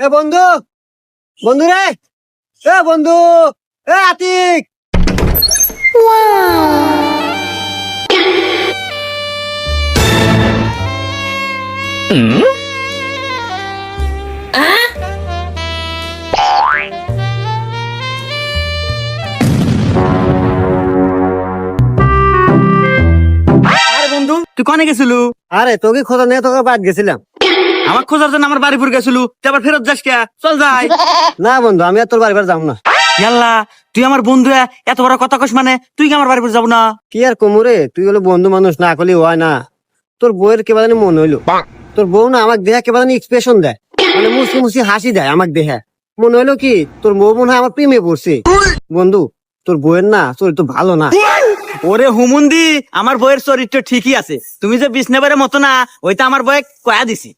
এ বন্ধু, বন্ধু রে, এ বন্ধু, এ আতিক। আরে বন্ধু তুই কনে গেছিলু? আরে তোকে খোঁজা নিয়ে তোকে বাদ গেছিলাম। আমার খোঁজার জন্য আমার বাড়িপুর গেছিলু, তুই আবার ফেরত যাস কে? চল যাই। না বন্ধু, আমি আর তোর বাড়ি যাবো না। ইয়াল্লা, তুই আমার বন্ধু এত বড় কথা কস মানে তুই কি আমার বাড়িপুর যাবো না? কি আর কোমরে, তুই হলো বন্ধু মানুষ, না করলে হয় না। তোর বউয়ের কেবা জানি মন হইলো, তোর বউ না আমাকে দেহা কেবা জানি এক্সপ্রেশন দেয়, মানে মুসি মুসি হাসি দেয় আমাকে দেহা। মনে হইলো কি তোর বউ মনে হয় আমার প্রেমে পড়ছে। বন্ধু, তোর বউয়ের না চরিত্র ভালো না। ওরে হুমুন্দি, আমার বইয়ের চরিত্র ঠিকই আছে, তুমি যে বিষ্ণেবারের মতো না, ওইটা আমার বয়ে কয়া দিছি।